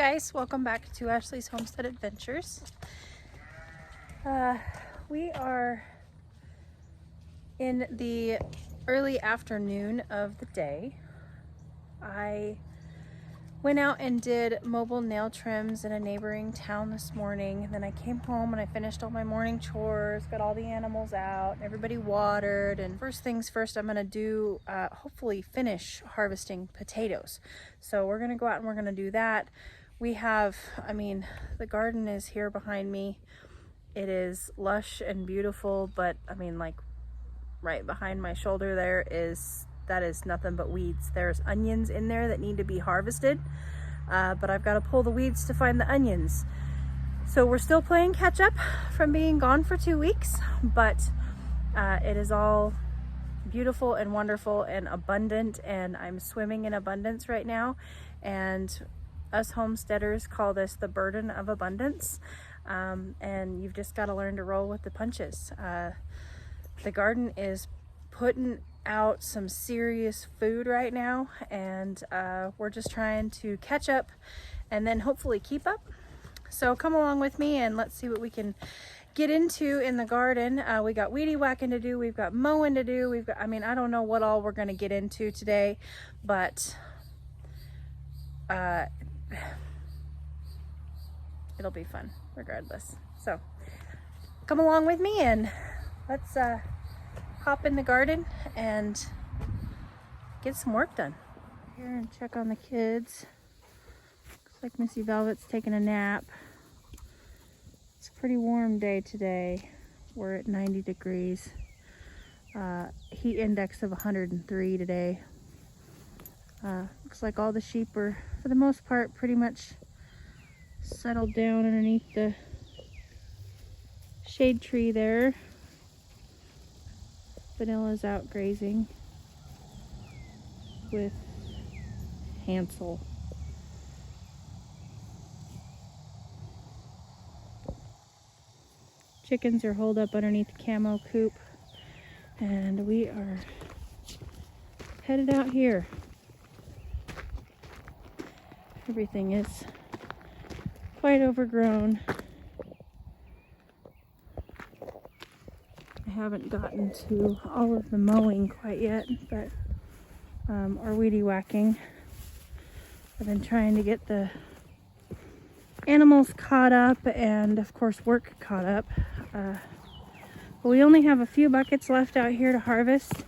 guys, welcome back to Ashley's Homestead Adventures. We are in the early afternoon of the day. I went out and did mobile nail trims in a neighboring town this morning. Then I came home and I finished all my morning chores, got all the animals out, everybody watered. And first things first, I'm gonna do, hopefully finish harvesting potatoes. So we're gonna go out and we're gonna do that. We have, the garden is here behind me. It is lush and beautiful, but like right behind my shoulder that is nothing but weeds. There's onions in there that need to be harvested, but I've got to pull the weeds to find the onions. So we're still playing catch up from being gone for 2 weeks, but it is all beautiful and wonderful and abundant, and I'm swimming in abundance right now. And us homesteaders call this the burden of abundance, and you've just got to learn to roll with the punches. The garden is putting out some serious food right now, and we're just trying to catch up and then hopefully keep up. So come along with me and let's see what we can get into in the garden. We got weedy whacking to do, we've got mowing to do, we've got, I don't know what all we're going to get into today, but it'll be fun regardless. So come along with me and let's hop in the garden and get some work done. Here and check on the kids. Looks like Missy Velvet's taking a nap. It's a pretty warm day today. We're at 90 degrees. Heat index of 103 today. Looks like all the sheep are, for the most part, pretty much settled down underneath the shade tree there. Vanilla's out grazing with Hansel. Chickens are holed up underneath the camo coop, and we are headed out here. Everything is quite overgrown. I haven't gotten to all of the mowing quite yet, but or weedy whacking. I've been trying to get the animals caught up and of course work caught up. But we only have a few buckets left out here to harvest.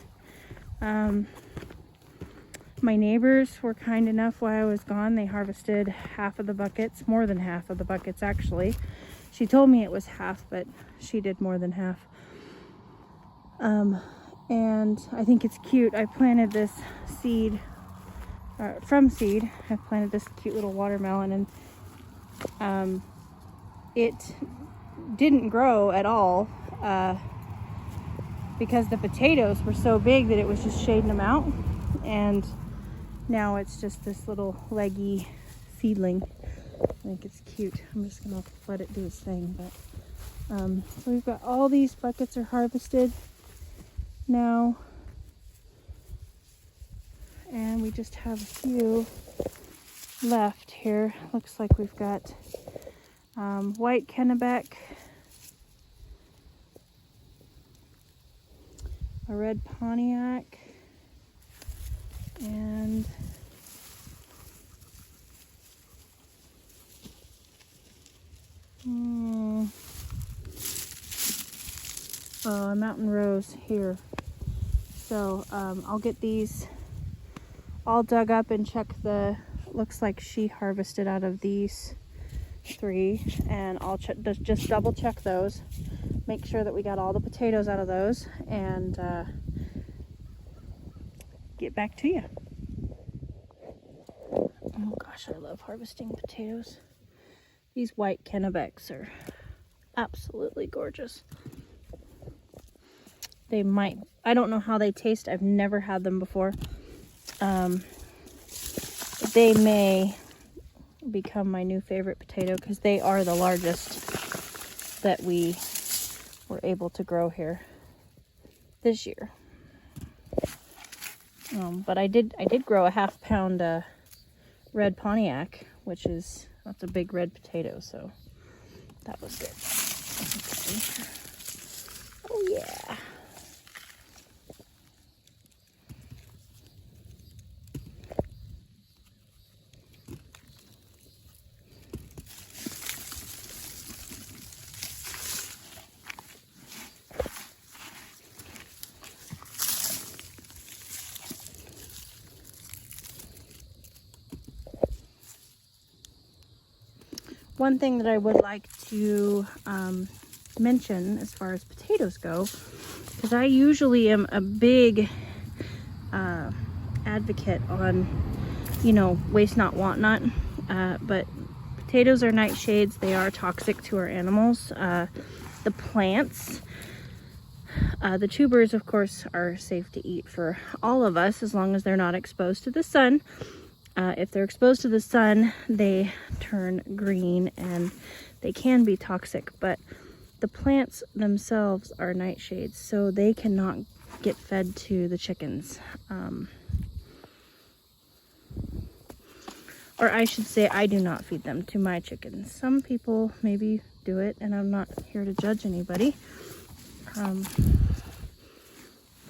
My neighbors were kind enough while I was gone. They harvested half of the buckets, more than half of the buckets actually. She told me it was half, but she did more than half. And I think it's cute. I planted this seed, from seed. I planted this cute little watermelon, and it didn't grow at all because the potatoes were so big that it was just shading them out. And now it's just this little leggy seedling. I think it's cute. I'm just gonna let it do its thing. But so we've got all these buckets are harvested now, and we just have a few left here. Looks like we've got white Kennebec, a red Pontiac, and a mountain rose here. So I'll get these all dug up and check looks like she harvested out of these 3, and I'll just double check those, make sure that we got all the potatoes out of those, and get back to you. Oh gosh, I love harvesting potatoes. These white Kennebecs are absolutely gorgeous. I don't know how they taste. I've never had them before. They may become my new favorite potato because they are the largest that we were able to grow here this year. But I did grow a half-pound red Pontiac, which is That's a big red potato, so that was good. Okay. Oh yeah. One thing that I would like to mention as far as potatoes go, because I usually am a big advocate on, you know, waste not, want not, but potatoes are nightshades. They are toxic to our animals. The plants, the tubers, of course, are safe to eat for all of us as long as they're not exposed to the sun. If they're exposed to the sun, they turn green and they can be toxic, but the plants themselves are nightshades, so they cannot get fed to the chickens. Or I should say, I do not feed them to my chickens. Some people maybe do it, and I'm not here to judge anybody. I'm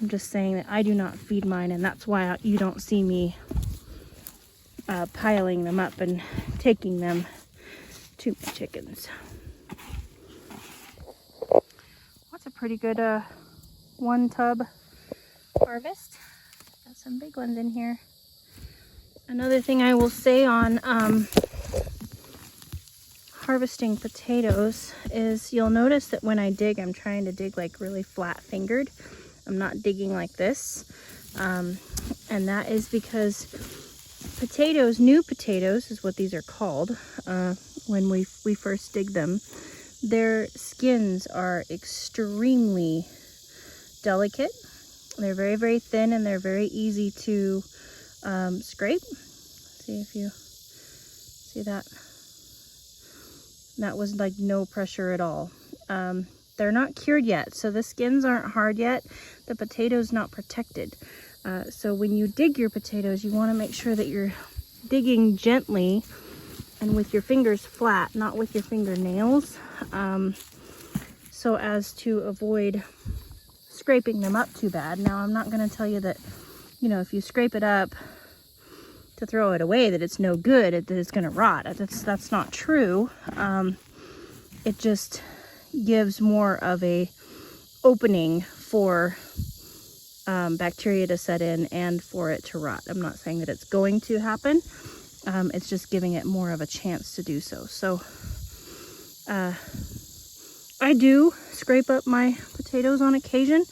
just saying that I do not feed mine, and that's why you don't see me piling them up and taking them to my chickens. That's a pretty good one tub harvest. Got some big ones in here. Another thing I will say on harvesting potatoes is you'll notice that when I dig, I'm trying to dig like really flat fingered. I'm not digging like this. And that is because potatoes, new potatoes is what these are called, when we first dig them, their skins are extremely delicate. They're very, very thin, and they're very easy to scrape. See if you see that. That was like no pressure at all. They're not cured yet, so the skins aren't hard yet. The potato's not protected. So when you dig your potatoes, you want to make sure that you're digging gently and with your fingers flat, not with your fingernails, so as to avoid scraping them up too bad. Now, I'm not going to tell you that, you know, if you scrape it up to throw it away, that it's no good, that it's going to rot. That's not true. It just gives more of a opening for bacteria to set in and for it to rot. I'm not saying that it's going to happen. It's just giving it more of a chance to do so. So I do scrape up my potatoes on occasion,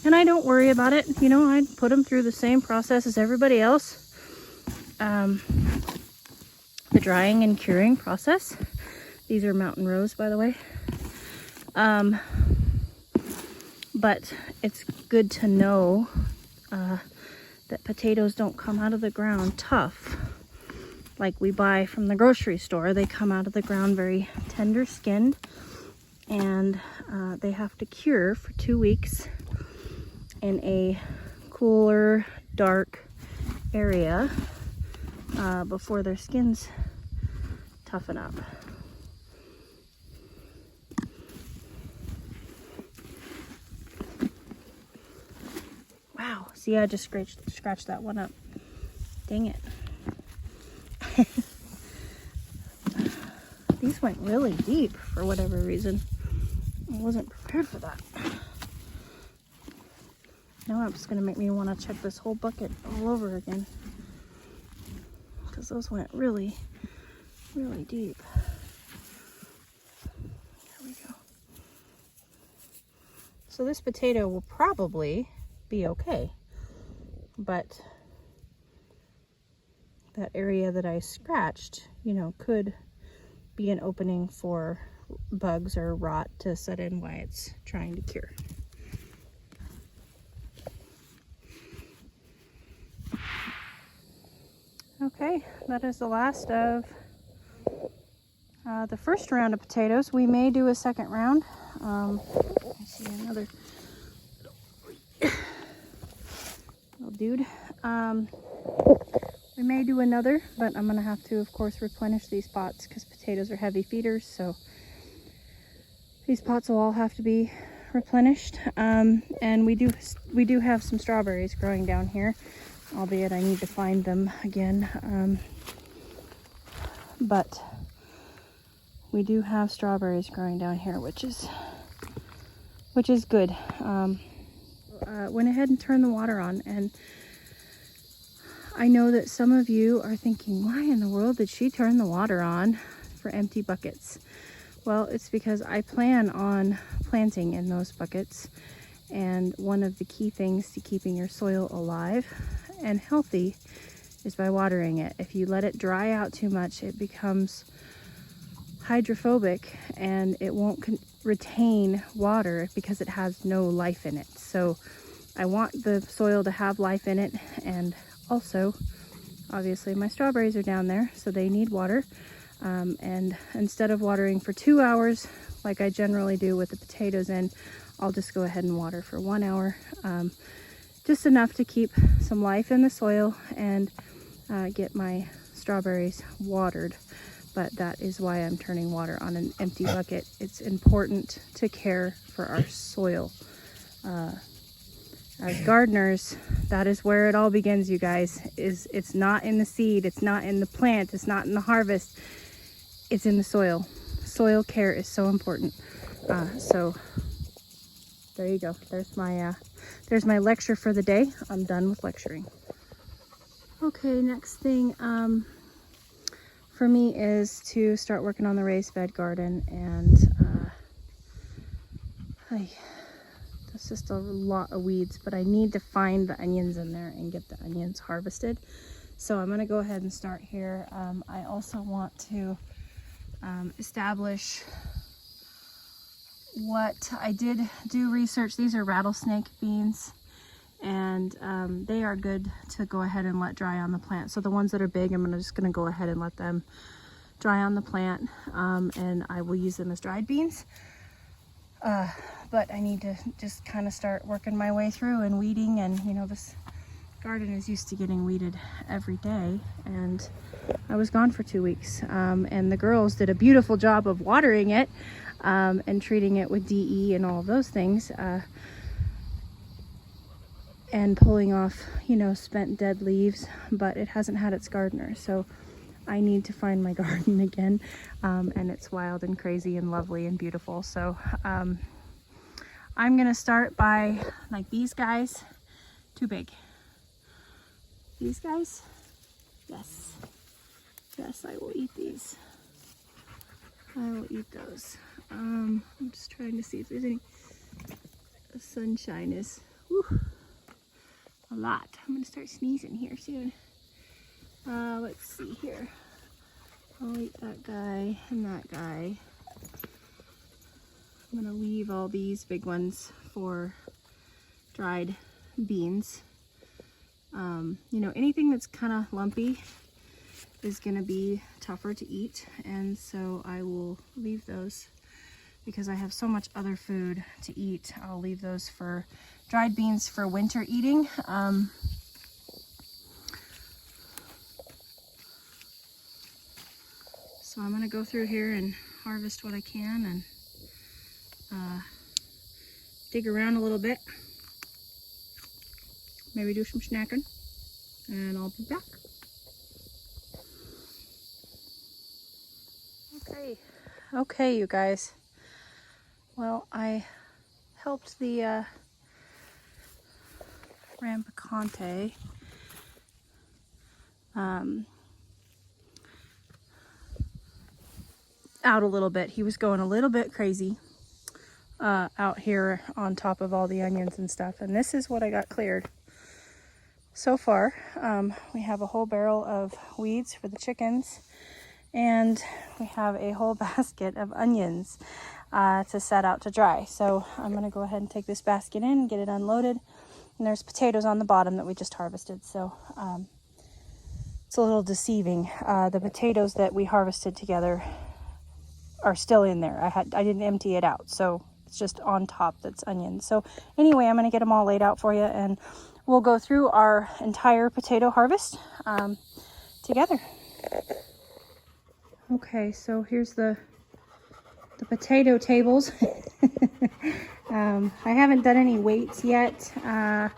and I don't worry about it. You know, I put them through the same process as everybody else. The drying and curing process. These are mountain rose, by the way. But it's good to know that potatoes don't come out of the ground tough like we buy from the grocery store. They come out of the ground very tender skinned, and they have to cure for 2 weeks in a cooler, dark area before their skins toughen up. Wow, see, I just scratched that one up. Dang it. These went really deep for whatever reason. I wasn't prepared for that. Now it's going to make me want to check this whole bucket all over again, because those went really, really deep. There we go. So this potato will probably be okay, but that area that I scratched, you know, could be an opening for bugs or rot to set in while it's trying to cure. Okay, that is the last of the first round of potatoes. We may do a second round. I see another little dude. We may do another, but I'm gonna have to, of course, replenish these pots because potatoes are heavy feeders, so these pots will all have to be replenished. And we do have some strawberries growing down here, albeit I need to find them again. But we do have strawberries growing down here, which is good. Went ahead and turned the water on, and I know that some of you are thinking, why in the world did she turn the water on for empty buckets? Well, it's because I plan on planting in those buckets, and one of the key things to keeping your soil alive and healthy is by watering it. If you let it dry out too much, it becomes hydrophobic and it won't retain water because it has no life in it. So I want the soil to have life in it, and also obviously my strawberries are down there, so they need water. And instead of watering for 2 hours like I generally do with the potatoes in, I'll just go ahead and water for 1 hour, just enough to keep some life in the soil and get my strawberries watered. But that is why I'm turning water on an empty bucket. It's important to care for our soil. As gardeners, that is where it all begins, you guys. It's not in the seed, it's not in the plant, it's not in the harvest, it's in the soil. Soil care is so important. So there you go. There's my lecture for the day. I'm done with lecturing. Okay, next thing for me is to start working on the raised bed garden, and it's just a lot of weeds, but I need to find the onions in there and get the onions harvested. So I'm gonna go ahead and start here. I also want to establish what I did do research. These are rattlesnake beans, and they are good to go ahead and let dry on the plant. So the ones that are big, I'm just gonna go ahead and let them dry on the plant, and I will use them as dried beans. But I need to just kind of start working my way through and weeding, and you know, this garden is used to getting weeded every day, and I was gone for 2 weeks, and the girls did a beautiful job of watering it and treating it with DE and all of those things, and pulling off, you know, spent dead leaves, but it hasn't had its gardener. So I need to find my garden again, and it's wild and crazy and lovely and beautiful. So I'm gonna start by, like, these guys, too big. These guys, yes, I will eat these. I will eat those. I'm just trying to see if there's any. The sunshine is a lot. I'm gonna start sneezing here soon. Let's see here. I'll eat that guy and that guy. I'm gonna leave all these big ones for dried beans. You know, anything that's kind of lumpy is gonna be tougher to eat, and so I will leave those because I have so much other food to eat. I'll leave those for dried beans for winter eating. So I'm gonna go through here and harvest what I can, and dig around a little bit, maybe do some snacking, and I'll be back. Okay, you guys. Well, I helped the Rampicante out a little bit. He was going a little bit crazy out here on top of all the onions and stuff, and this is what I got cleared so far. We have a whole barrel of weeds for the chickens, and we have a whole basket of onions to set out to dry. So I'm gonna go ahead and take this basket in and get it unloaded, and there's potatoes on the bottom that we just harvested, so it's a little deceiving. The potatoes that we harvested together are still in there. I didn't empty it out, so it's just on top that's onions. So anyway, I'm gonna get them all laid out for you, and we'll go through our entire potato harvest. together. Okay, so here's the potato tables. I haven't done any weights yet. I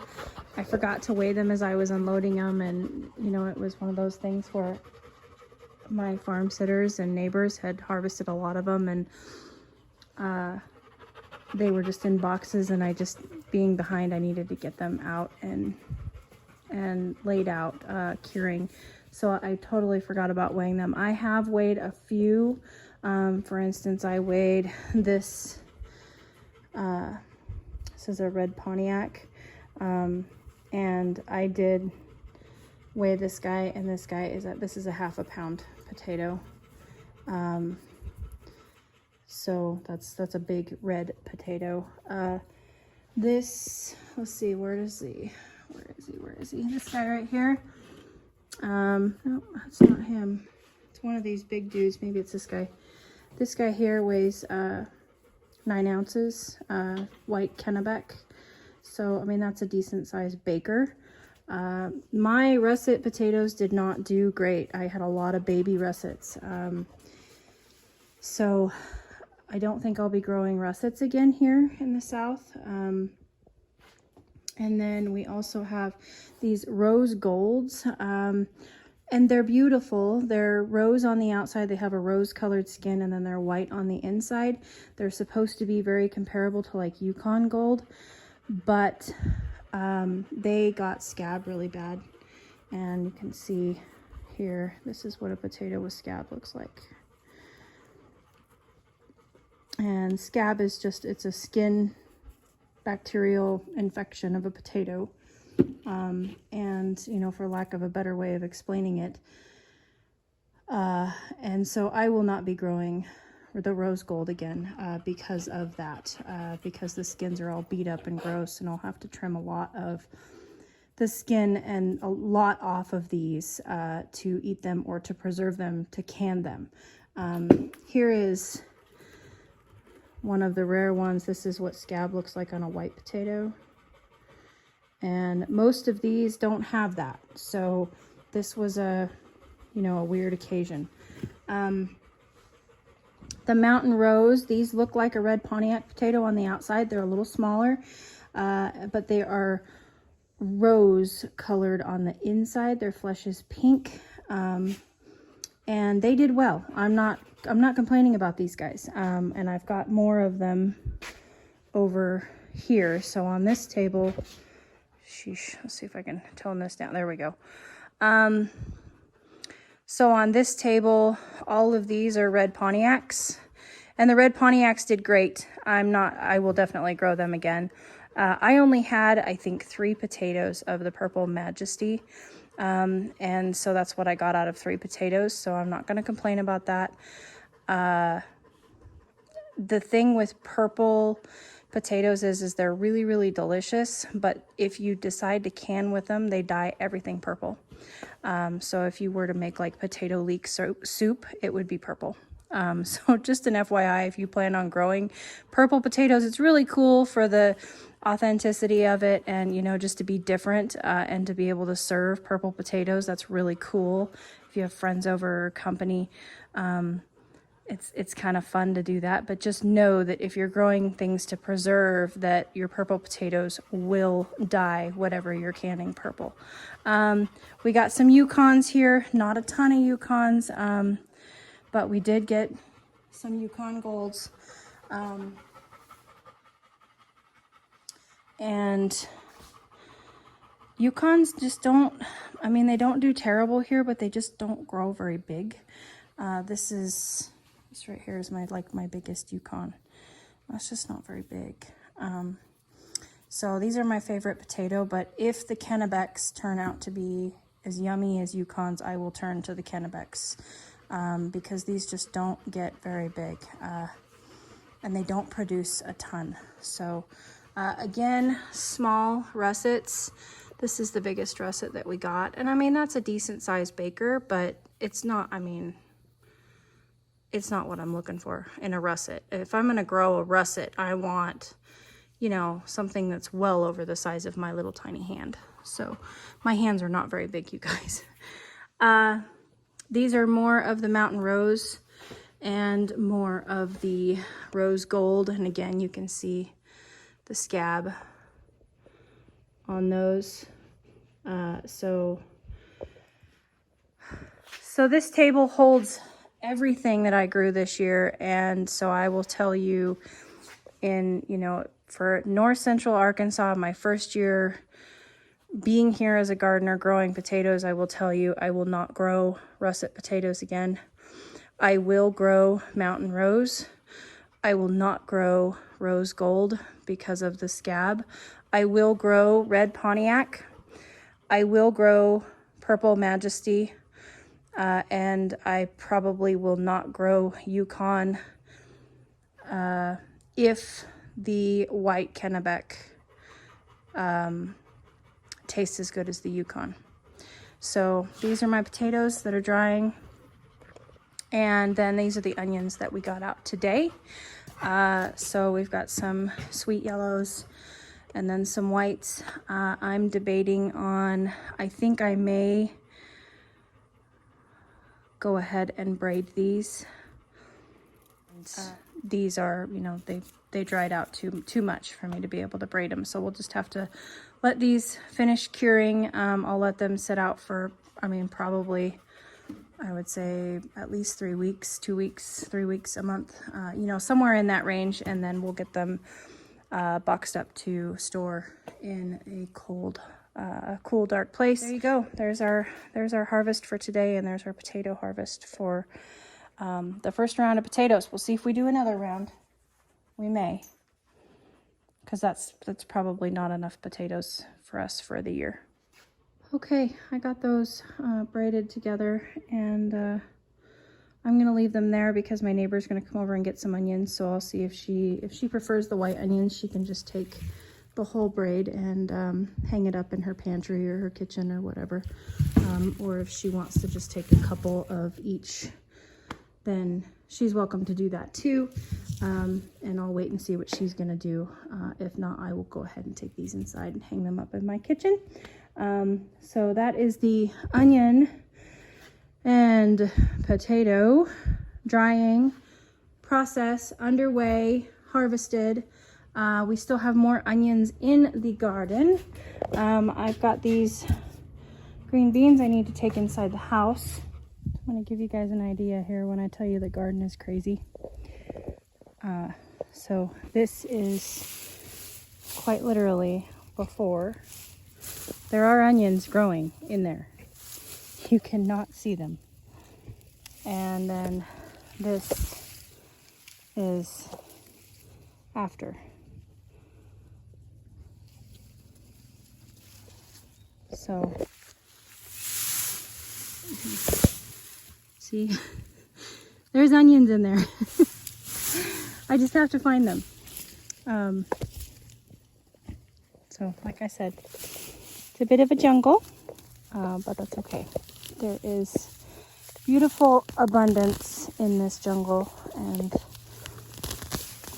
forgot to weigh them as I was unloading them, and you know, it was one of those things where my farm sitters and neighbors had harvested a lot of them, and they were just in boxes, and I just, being behind, I needed to get them out and laid out, curing. So I totally forgot about weighing them. I have weighed a few. For instance, I weighed this. This is a red Pontiac, and I did weigh this guy, and this guy is this is a ½ pound potato. So that's a big red potato. This, let's see, where is he? This guy right here. No, that's not him. It's one of these big dudes. Maybe it's this guy. This guy here weighs 9 ounces, white Kennebec. So, I mean, that's a decent sized baker. My russet potatoes did not do great. I had a lot of baby russets. So I don't think I'll be growing russets again here in the South. And then we also have these rose golds, and they're beautiful. They're rose on the outside. They have a rose colored skin, and then they're white on the inside. They're supposed to be very comparable to like Yukon gold, but they got scab really bad. And you can see here, this is what a potato with scab looks like. And scab is just, it's a skin bacterial infection of a potato. And, you know, for lack of a better way of explaining it. And so I will not be growing the rose gold again because of that, because the skins are all beat up and gross, and I'll have to trim a lot of the skin and a lot off of these to eat them or to preserve them, to can them. Here is one of the rare ones. This is what scab looks like on a white potato. And most of these don't have that. So this was a, you know, a weird occasion. The mountain rose, these look like a red Pontiac potato on the outside. They're a little smaller, but they are rose colored on the inside. Their flesh is pink. And they did well. I'm not complaining about these guys. And I've got more of them over here. So on this table, sheesh, let's see if I can tone this down. There we go. So on this table, all of these are red Pontiacs, and the red Pontiacs did great. I will definitely grow them again. I only had, I think, 3 potatoes of the Purple Majesty. And so that's what I got out of 3 potatoes. So I'm not going to complain about that. The thing with purple potatoes is they're really, really delicious, but if you decide to can with them, they dye everything purple. So if you were to make like potato leek soup, it would be purple. So just an FYI, if you plan on growing purple potatoes, it's really cool for the authenticity of it, and you know, just to be different, and to be able to serve purple potatoes. That's really cool. If you have friends over or company, it's kind of fun to do that. But just know that if you're growing things to preserve, that your purple potatoes will dye whatever you're canning purple. We got some Yukons here, not a ton of Yukons, but we did get some Yukon golds. And Yukons just don't, I mean, they don't do terrible here, but they just don't grow very big. This right here is my biggest Yukon. That's just not very big. So these are my favorite potato, but if the Kennebecs turn out to be as yummy as Yukons, I will turn to the Kennebecs, because these just don't get very big, and they don't produce a ton. So again, small russets. This is the biggest russet that we got. And I mean, that's a decent sized baker, but it's not, I mean, it's not what I'm looking for in a russet. If I'm going to grow a russet, I want, you know, something that's well over the size of my little tiny hand. So my hands are not very big, you guys. These are more of the mountain rose and more of the rose gold. And again, you can see the scab on those. So this table holds everything that I grew this year. And so I will tell you, for North Central Arkansas, my first year being here as a gardener growing potatoes, I will tell you, I will not grow russet potatoes again. I will grow mountain rose. I will not grow rose gold because of the scab. I will grow red Pontiac. I will grow purple Majesty. And I probably will not grow Yukon if the white Kennebec tastes as good as the Yukon. So these are my potatoes that are drying. And then these are the onions that we got out today. So we've got some sweet yellows and then some whites. I'm debating on, I think I may go ahead and braid these. These are, they dried out too much for me to be able to braid them. So we'll just have to let these finish curing. I'll let them sit out for, probably, I would say at least 3 weeks, 2 weeks, 3 weeks, a month, somewhere in that range. And then we'll get them boxed up to store in a cool, dark place. There you go. There's our harvest for today, and there's our potato harvest for the first round of potatoes. We'll see if we do another round. We may, because that's probably not enough potatoes for us for the year. Okay, I got those braided together, and I'm gonna leave them there because my neighbor's gonna come over and get some onions. So I'll see if she prefers the white onions, she can just take the whole braid and hang it up in her pantry or her kitchen or whatever. Or if she wants to just take a couple of each, then she's welcome to do that too. And I'll wait and see what she's gonna do. If not, I will go ahead and take these inside and hang them up in my kitchen. So that is the onion and potato drying process underway, harvested. We still have more onions in the garden. I've got these green beans I need to take inside the house. I'm going to give you guys an idea here when I tell you the garden is crazy. So this is quite literally before. There are onions growing in there. You cannot see them. And then this is after. So, see, there's onions in there. I just have to find them. So, like I said, it's a bit of a jungle, but that's okay. There is beautiful abundance in this jungle, and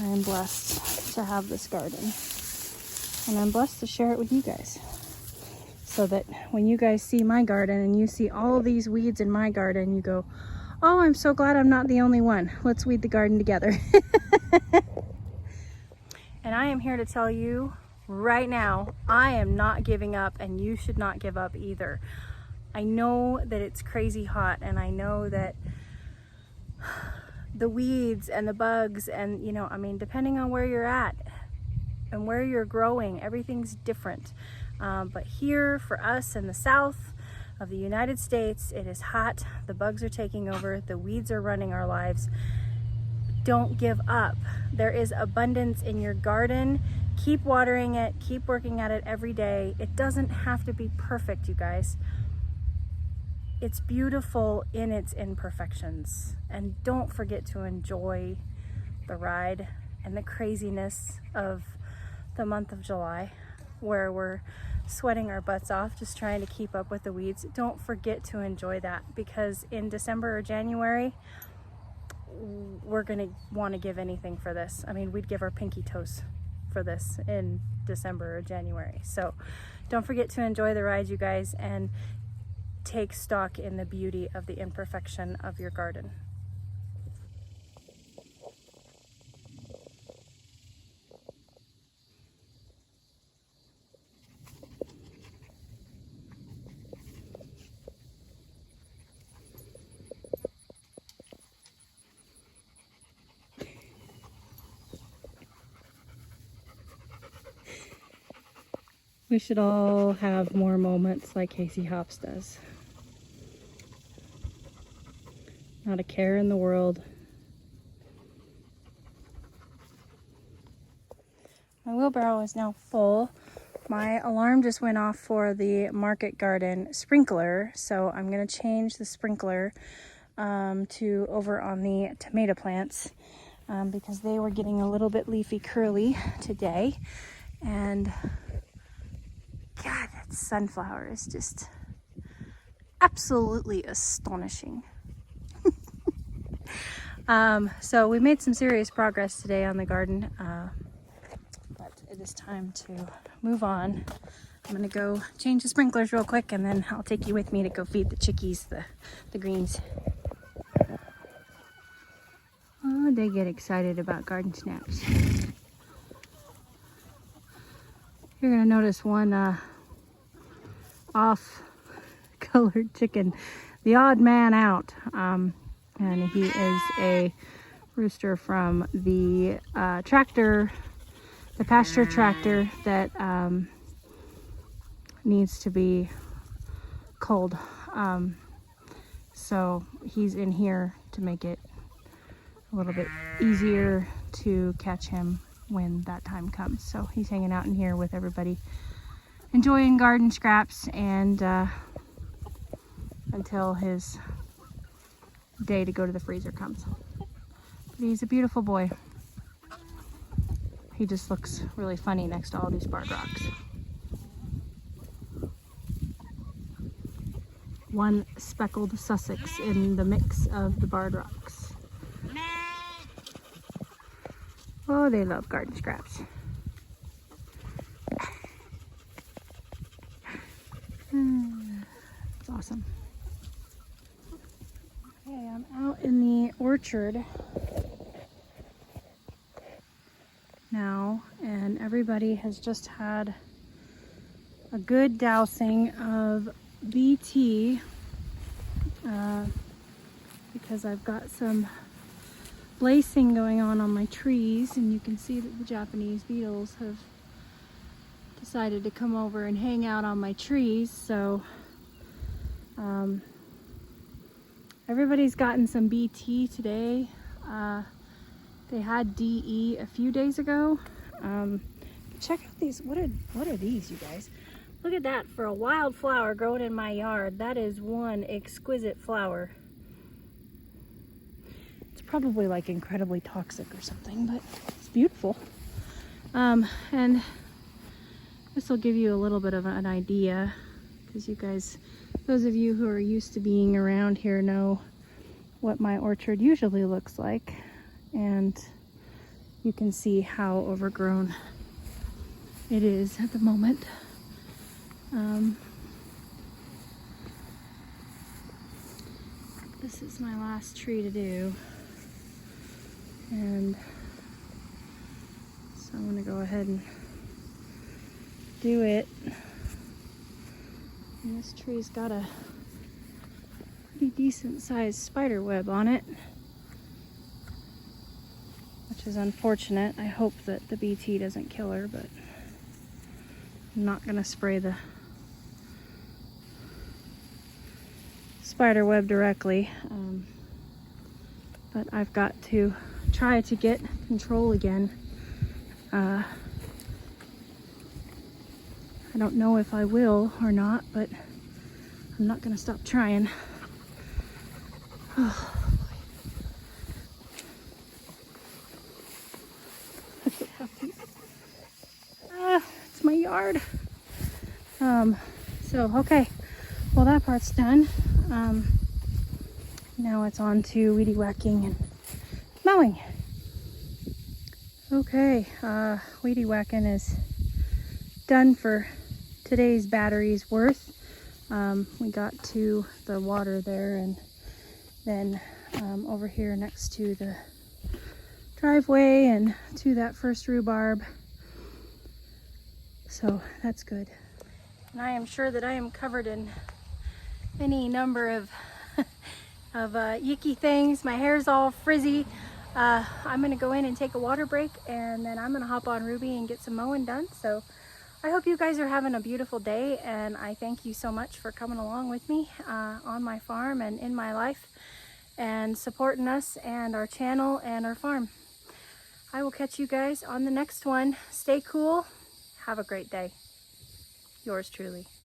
I am blessed to have this garden. And I'm blessed to share it with you guys. So that when you guys see my garden and you see all of these weeds in my garden, you go, oh, I'm so glad I'm not the only one. Let's weed the garden together. And I am here to tell you right now, I am not giving up, and you should not give up either. I know that it's crazy hot, and I know that the weeds and the bugs and, depending on where you're at and where you're growing, everything's different. But here for us in the south of the United States, it is hot. The bugs are taking over. The weeds are running our lives. Don't give up. There is abundance in your garden. Keep watering it. Keep working at it every day. It doesn't have to be perfect, you guys. It's beautiful in its imperfections. And don't forget to enjoy the ride and the craziness of the month of July, where we're sweating our butts off just trying to keep up with the weeds. Don't forget to enjoy that, because in December or January, we're gonna want to give anything for this. We'd give our pinky toes for this in December or January. So don't forget to enjoy the ride, you guys, and take stock in the beauty of the imperfection of your garden. We should all have more moments like Casey Hops does. Not a care in the world. My wheelbarrow is now full. My alarm just went off for the market garden sprinkler, so I'm going to change the sprinkler to over on the tomato plants because they were getting a little bit leafy curly today. And God, that sunflower is just absolutely astonishing. So we made some serious progress today on the garden, but it is time to move on. I'm gonna go change the sprinklers real quick, and then I'll take you with me to go feed the chickies the greens. Oh, they get excited about garden snacks. You're gonna notice one off-colored chicken, the odd man out, and he is a rooster from the tractor, the pasture tractor that needs to be culled. So he's in here to make it a little bit easier to catch him when that time comes. So he's hanging out in here with everybody, enjoying garden scraps, and until his day to go to the freezer comes. But he's a beautiful boy. He just looks really funny next to all these barred rocks. One speckled Sussex in the mix of the barred rocks. Oh, they love garden scraps. It's awesome. Okay, I'm out in the orchard now, and everybody has just had a good dousing of BT because I've got some lacing going on my trees, and you can see that the Japanese beetles have decided to come over and hang out on my trees. So everybody's gotten some BT today. They had DE a few days ago. Check out these. What are these, you guys? Look at that. For a wildflower growing in my yard, that is one exquisite flower. It's probably like incredibly toxic or something, but it's beautiful. And this will give you a little bit of an idea, because you guys, those of you who are used to being around here, know what my orchard usually looks like, and you can see how overgrown it is at the moment. This is my last tree to do, and so I'm going to go ahead and do it. And this tree's got a pretty decent sized spider web on it, which is unfortunate. I hope that the BT doesn't kill her, but I'm not going to spray the spider web directly, but I've got to try to get control again. I don't know if I will or not, but I'm not going to stop trying. Oh, look at how deep. It's my yard. So okay, well, that part's done. Now it's on to weedy whacking and mowing. Okay, weedy whacking is done for today's battery's worth. We got to the water there, and then over here next to the driveway and to that first rhubarb. So that's good. And I am sure that I am covered in any number of yicky things. My hair's all frizzy. I'm gonna go in and take a water break, and then I'm gonna hop on Ruby and get some mowing done. So I hope you guys are having a beautiful day, and I thank you so much for coming along with me on my farm and in my life, and supporting us and our channel and our farm. I will catch you guys on the next one. Stay cool. Have a great day. Yours truly.